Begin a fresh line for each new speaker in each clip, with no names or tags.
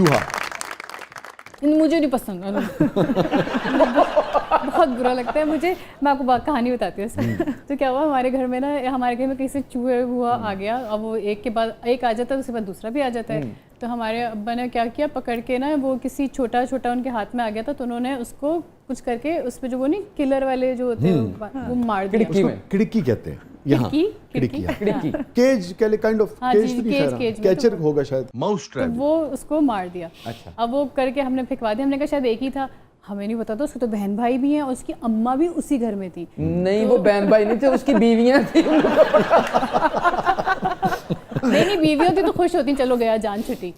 चूहा।
मुझे नहीं पसंद बहुत बुरा लगता है मुझे। मैं आपको कहानी बताती हूँ सर। तो क्या हुआ, हमारे घर में ना, हमारे घर में किसी चूहे हुआ आ गया। अब वो एक के बाद एक आ जाता है, उसके बाद दूसरा भी आ जाता है। तो हमारे अब्बा ने क्या किया, पकड़ के ना वो किसी छोटा छोटा उनके हाथ में आ गया था, तो उन्होंने उसको कुछ करके उस पे जो वो नहीं किलर वाले जो होते हैं वो मार दिया।
खिड़की कहते हैं यहाँ, खिड़की cage kind of cage, catcher होगा शायद, माउस ट्रैप।
तो वो उसको मार दिया।
अच्छा।
अब वो करके हमने फिकवा दिया। हमने कहा शायद एक ही था, हमें नहीं पता था। उसके तो बहन भाई भी हैं और उसकी अम्मा भी उसी घर में थी।
नहीं, वो बहन भाई नहीं थे, उसकी बीवियां थी।
नहीं बीवी होती तो खुश होती, चलो गया जान छुट्टी।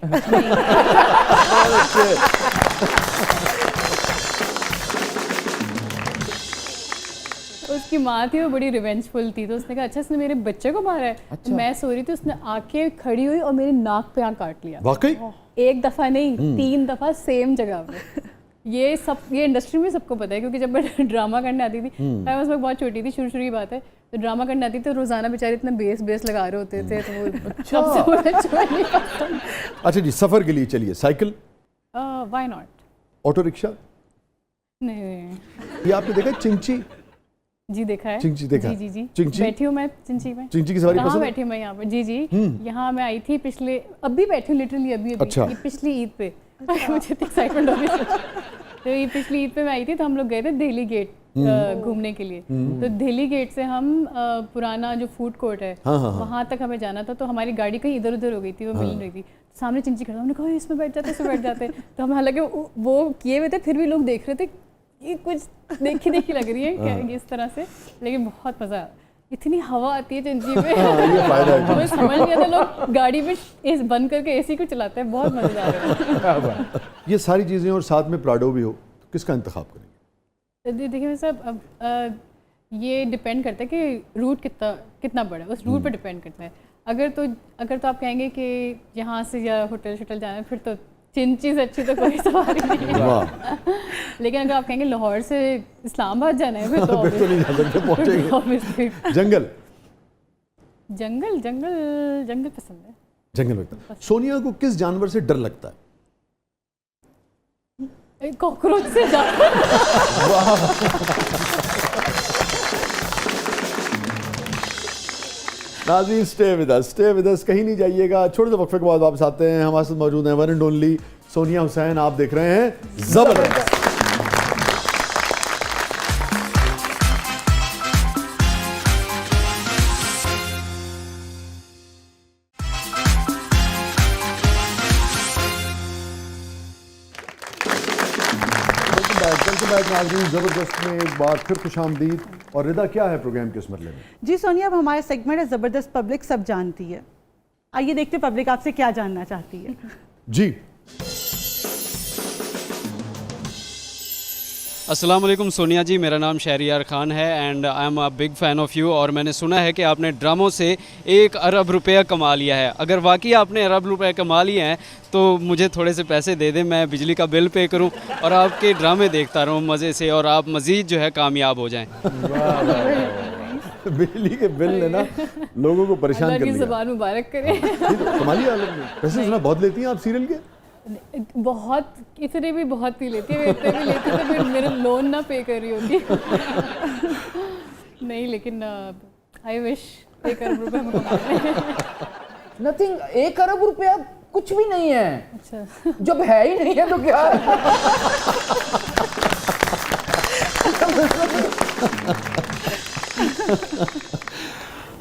उसकी माँ थी, वो बड़ी रिवेंजफुल थी, तो उसने कहा अच्छा इसने मेरे बच्चे को मारा है। अच्छा। तो मैं सो रही थी, उसने आके खड़ी हुई और मेरी नाक पे आँख काट लिया।
वाकई?
एक दफा नहीं, 3 दफा सेम जगह पे। ये इंडस्ट्री में सबको पता है, क्योंकि जब मैं ड्रामा करने आती थी, मैं उस वक्त बहुत छोटी थी, शुरू की बात है, तो ड्रामा करने आती थी, तो रोजाना बेचारे इतना बेस लगा रहे होते थे, तो वो
अच्छा जी, सफर के लिए चलिए, cycle,
why not,
auto rickshaw?
नहीं।
ये आपने देखा चिंची?
जी देखा है।
चिंची देखा?
जी जी
चिंची
बैठी हूँ मैं चिंची में।
चिंची की सवारी पसंद है?
बैठी हूँ मैं यहाँ पर। जी जी यहाँ मैं आई थी पिछले, अभी बैठी हूँ लिटरली अभी।
अच्छा।
ये पिछली ईद पे मुझे एक्साइटमेंट हो रही। तो ये पिछली ईद पे मैं आई थी, तो हम लोग गए थे दिल्ली गेट घूमने के लिए। तो दिल्ली गेट से हम पुराना जो फूड कोर्ट है वहाँ तक हमें जाना था। तो हमारी गाड़ी कहीं इधर उधर हो गई थी, वो मिल रही थी। सामने चिंची खड़ा, हमने कहा इसमें बैठ जाते, इसमें बैठ जाते। तो हम हालांकि वो किए हुए थे, फिर भी लोग देख रहे थे ये कुछ देखी लग रही है क्या इस तरह से, लेकिन बहुत मजा आया। इतनी हवा आती है चिंची में।
ये फायदा है।
मुझे समझ नहीं आता लोग गाड़ी में बंद करके एसी को चलाते हैं, बहुत मजेदार है।
ये सारी चीजें और साथ में प्राडो भी हो, तो किसका इंतखाब करेंगे?
देखिए साहब, अब ये डिपेंड करता है कि रूट कितना बड़ा है, उस रूट पर डिपेंड करता है। अगर तो आप कहेंगे कि यहाँ से या होटल जाना है, फिर तो चिंची से अच्छी तो कोई सवारी नहीं है। लेकिन अगर आप कहेंगे लाहौर से इस्लामाबाद जाना है, फिर तो
नहीं जा सकते, पहुंचेंगे।
जंगल पसंद है।
जंगल लगता है। सोनिया को किस जानवर से डर लगता है?
कॉकरोच से।
नाज़रीन स्टे विद अस, कहीं नहीं जाइएगा। छोटे से वक्फे के बाद वापस आते हैं। हमारे साथ मौजूद हैं one and only Sonia Hussain. आप देख रहे हैं जबरदस्त। नाज़रीन ज़बरदस्त में एक बार फिर खुशामदीद। और रिदा, क्या है प्रोग्राम के उस मरले में?
जी सोनिया, अब हमारा सेगमेंट है ज़बरदस्त पब्लिक सब जानती है। आइए देखते पब्लिक आपसे क्या जानना चाहती है।
जी।
अस्सलाम वालेकुम सोनिया जी, मेरा नाम शहरियार ख़ान है and I am a big fan of you. और मैंने सुना है कि आपने ड्रामों से 1 अरब रुपया कमा लिया है। अगर वाकई आपने अरब रुपये कमा लिए हैं तो मुझे थोड़े से पैसे दे दें, मैं बिजली का बिल पे करूं और आपके ड्रामे देखता रहूं मज़े से, और आप मज़ीद जो है कामयाब हो जाएं।
बिजली के बिल ने ना लोगों को परेशान कर दिया।
ज़बान मुबारक करे।
कमाली आलम में पैसे सुना बहुत लेती हैं आप सीरियल के?
बहुत, इतने भी बहुत ही लेती है, इतने भी लेती तो फिर मेरे लोन ना पे कर रही होती। नहीं, लेकिन आई विश 1 अरब रुपए में कमाने।
नथिंग, 1 अरब रुपया कुछ भी नहीं है।
अच्छा,
जब है ही नहीं है तो क्या है?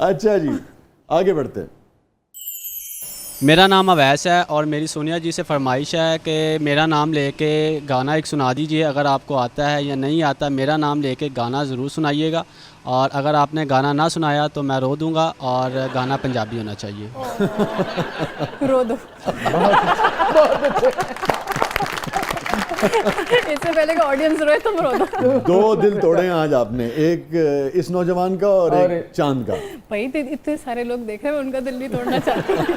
अच्छा जी, आगे बढ़ते हैं।
मेरा नाम अवैस है और मेरी सोनिया जी से फरमाइश है कि मेरा नाम लेके गाना एक सुना दीजिए। अगर आपको आता है या नहीं आता, मेरा नाम लेके गाना ज़रूर सुनाइएगा। और अगर आपने गाना ना सुनाया तो मैं रो दूंगा, और गाना पंजाबी होना चाहिए।
रो दो। इससे पहले का ऑडियंस रोए तुम रो दो।
2 दिल तोड़े आज आपने, एक इस नौजवान का और एक चांद का।
भाई इतने सारे लोग देख रहे हैं, उनका दिल भी तोड़ना चाहते हैं।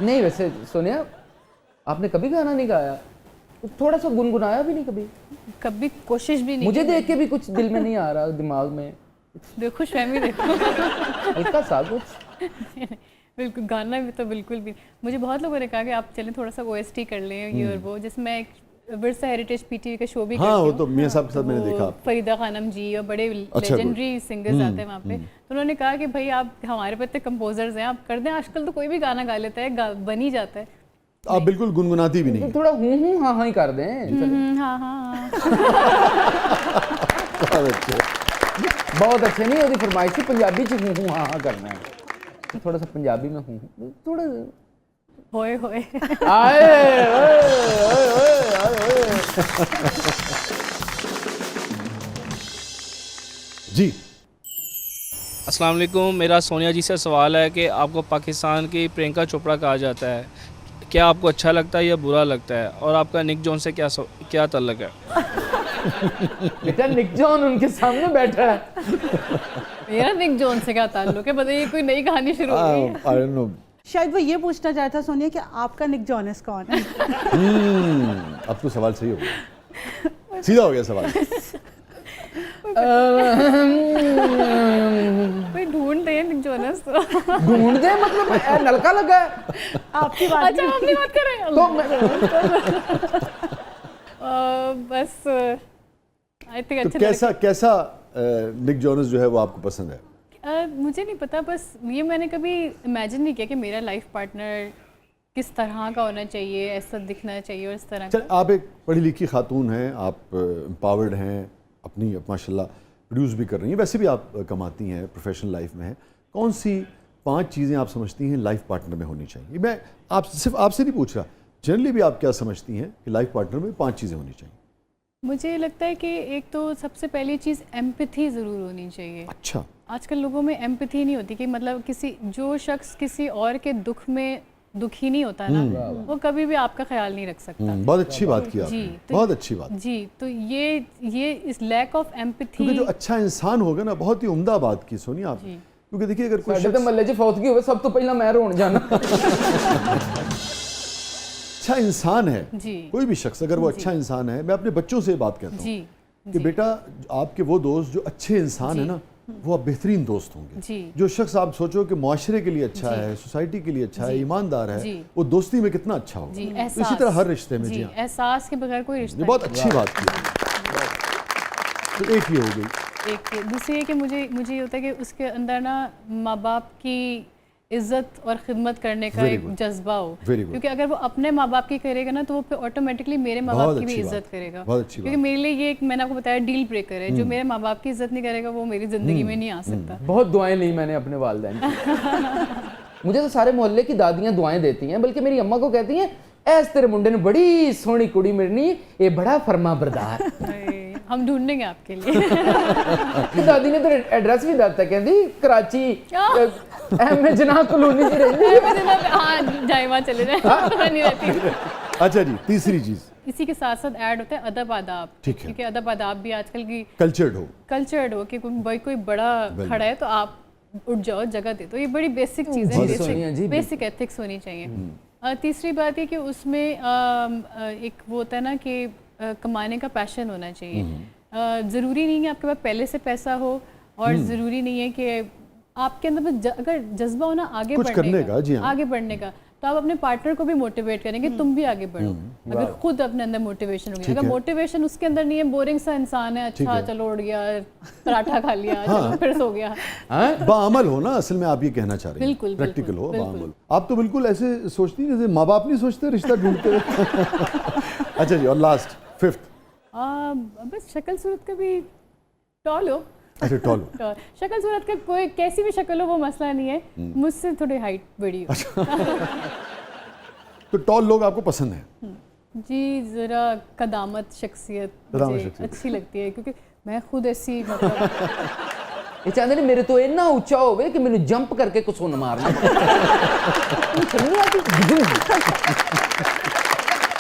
नहीं, वैसे सोनिया आपने कभी गाना नहीं गाया, थोड़ा सा गुनगुनाया भी नहीं कभी?
कभी कोशिश भी नहीं।
मुझे देख के भी कुछ दिल में नहीं आ रहा, दिमाग में
देखो खुशफहमी देखो।
हल्का सा कुछ।
बिल्कुल गाना भी तो बिल्कुल भी। मुझे बहुत लोगों ने कहा कि आप चलें थोड़ा सा OST कर लें ये और वो, जिसमें एक विरसा हेरिटेज PTV का शो भी
हाँ
करती
वो
हूँ।
तो मियाँ साहब के साथ मैंने
वो
देखा।
फरीदा खानम जी और बड़े
अच्छा,
लेजेंडरी सिंगर्स आते हैं वहाँ पे, तो उन्होंने कहा कि भाई आप हमारे पे इतने कंपोजर्स हैं, आप कर दें, आजकल तो कोई भी गाना गा लेता है, बन ही जाता है।
आप बिल्कुल गुनगुनाती भी नहीं।
थोड़ा हूँ हाँ हाँ ही कर दें।
हाँ हाँ
बहुत अच्छे।
बहुत अच्छे नहीं होती फरमाइश थी पंजाबी च हूँ हाँ हाँ करना है, थोड़ा सा पंजाबी में हूँ थोड़ा
होए होए।
आए ओए ओए ओए।
जी
अस्सलाम वालेकुम, मेरा सोनिया जी से सवाल है कि आपको पाकिस्तान की प्रियंका चोपड़ा कहा जाता है, क्या आपको अच्छा लगता है या बुरा लगता है, और आपका निक जॉन से क्या ताल्लुक है?
बेटा निक जॉन उनके सामने बैठा है।
मेरा निक जॉन से क्या ताल्लुक है? बताइए, कोई नई कहानी शुरू हो गई है?
I don't know.
शायद वो ये पूछना चाहता था सोनिया कि आपका निक जॉनस कौन है।
अब तो सवाल सही हो गया, सीधा हो गया सवाल।
कोई ढूंढते हैं निक जोनस तो।
ढूंढ दे मतलब नलका लगा है।
आपकी बात
अच्छा हम अपनी बात कर रहे हैं।
तो
बस आई थिंक
तो
अच्छा
कैसा निक जोनस जो है वो आपको पसंद है?
मुझे नहीं पता, बस ये मैंने कभी इमेजिन नहीं किया कि मेरा लाइफ पार्टनर किस तरह का होना चाहिए, ऐसा दिखना चाहिए और इस तरह
चल,
का।
आप एक पढ़ी लिखी खातून हैं, आप एम्पावर्ड हैं, अपनी माशाल्लाह प्रोड्यूस भी कर रही हैं, वैसे भी आप कमाती हैं, प्रोफेशनल लाइफ में हैं। कौन सी 5 चीज़ें आप समझती हैं लाइफ पार्टनर में होनी चाहिए? मैं आप सिर्फ आपसे नहीं पूछ रहा, जनरली भी आप क्या समझती हैं कि लाइफ पार्टनर में 5 चीज़ें होनी चाहिए?
मुझे लगता है कि एक तो सबसे पहली चीज़ एम्पैथी ज़रूर होनी चाहिए।
अच्छा।
आजकल लोगों में एम्पैथी नहीं होती कि मतलब जो शख्स किसी और के दुख में दुखी नहीं होता ना, वो कभी भी आपका ख्याल नहीं रख सकता।
बहुत अच्छी बात की आपने,
जी, तो
बहुत अच्छी बात।
जी, तो ये इस लैक ऑफ एम्पैथी।
क्योंकि जो अच्छा इंसान होगा ना, बहुत ही उम्दा बात की सोनिया आप, क्योंकि देखिए अगर कोई
ਸਾਡੇ ਤੇ ਮੱਲੇ 'ਚ ਫੌਤਗੀ ਹੋਵੇ ਸਭ ਤੋਂ ਪਹਿਲਾਂ ਮੈਂ ਰੋਣ ਜਾਣਾ।
अच्छा इंसान है,
जी,
कोई भी शख्स अगर वो अच्छा इंसान है, मैं अपने बच्चों से बात कहता हूँ
जी,
कि बेटा आपके वो दोस्त जो अच्छे इंसान है ना, वो आप बेहतरीन दोस्त होंगे।
जी,
जो शख्स आप सोचो कि मुआशरे के लिए अच्छा है, सोसाइटी के लिए अच्छा है, ईमानदार है,
जी,
वो दोस्ती में कितना अच्छा होगा।
जी,
तो इसी तरह हर रिश्ते में। जी हाँ,
एहसास के बगैर कोई रिश्ता
ये बहुत अच्छी बात की। तो एक ये हो गई।
एक दूसरी है कि मुझे ये होता है कि उसके अंदर ना माँ बाप की इज्जत और खिदमत करने का
Very
एक
good.
जज्बा हो,
Very good.
क्योंकि अगर वो अपने माँ बाप की करेगा ना, तो वो फिर ऑटोमेटिकली मेरे माँ
बहुत
बाप की भी
अच्छी बात,
इज्जत करेगा।
बहुत अच्छी
क्योंकि मेरे लिए ये एक, मैंने आपको बताया, डील ब्रेकर है। जो मेरे माँ बाप की इज्जत नहीं करेगा वो मेरी जिंदगी में नहीं आ सकता।
बहुत दुआएं ली मैंने अपने वालिदैन की। मुझे तो सारे मोहल्ले की दादियां दुआएं देती हैं, बल्कि मेरी अम्मा को कहती हैं ऐस तेरे मुंडे ने बड़ी सोहनी कुड़ी मिलनी, ये बड़ा फरमा बरदार।
हम ढूंढेंगे आपके लिए।
दादी ने तो एड्रेस भी दता कहती कराची एम जनाब कॉलोनी च रहंदी।
हाँ जाए वहाँ चले जाए, नहीं रहती।
अच्छा जी, तीसरी चीज़
इसी के साथ साथ ऐड होता है अदब आदाब।
ठीक है।
क्योंकि अदब आदाब भी आजकल की
कल्चर्ड हो
कि कोई बड़ा खड़ा है तो आप उठ जाओ, जगह दे दो। ये बड़ी बेसिक चीज़ है, बेसिक एथिक्स होनी चाहिए। तीसरी बात है कि उसमें एक वो होता है ना कि कमाने का पैशन होना चाहिए। ज़रूरी नहीं है आपके पास पहले से पैसा हो, और ज़रूरी नहीं है कि आपके अंदर अगर जज्बा हो ना आगे बढ़ने का,
जी हाँ।
आगे बढ़ने का, तो आप अपने पार्टनर को भी मोटिवेट करेंगे, तुम भी आगे बढ़ो। अगर खुद अपने अंदर मोटिवेशन होगी, अगर मोटिवेशन उसके अंदर नहीं है, बोरिंग सा इंसान है, अच्छा चलो उठ गया, पराठा खा लिया, चलो फिर सो गया।
बाअमल हो ना, असल में आप ये कहना चाह रहे हैं।
बिल्कुल,
प्रैक्टिकल हो,
बिल्कुल।
बाअमल। आप तो बिल्कुल ऐसे सोचती हैं जैसे माँ बाप नहीं सोचते रिश्ता ढूंढते हुए। अच्छा जी, और लास्ट 5th,
बस शक्ल सूरत का भी टॉल हो।
अच्छा टॉल।
शक्ल सूरत का कोई कैसी भी शक्ल हो वो मसला नहीं है, मुझसे थोड़ी हाइट बड़ी हो।
तो टॉल लोग आपको पसंद है?
जी, ज़रा कदामत शख्सियत मुझे अच्छी लगती है, क्योंकि मैं खुद ऐसी मतलब
ये चाहते ने मेरे तो इतना ऊंचा होवे कि मैंने जंप करके कुछ सुन मारना।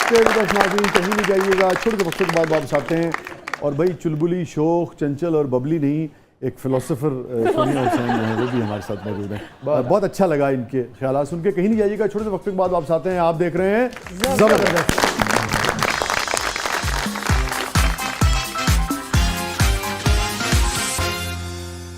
कहीं नहीं जाइएगा, छोटे से वक्त के बाद वापस आते हैं। और भाई चुलबुली, शोख, चंचल और बबली नहीं, एक फिलोसोफर सोनिया हुसैन जो है वो भी हमारे साथ मौजूद हैं। बहुत अच्छा लगा इनके ख्यालात सुन के। कहीं नहीं जाइएगा, छोटे से वक्त के बाद वापस आते हैं। आप देख रहे हैं ज़बरदस्त।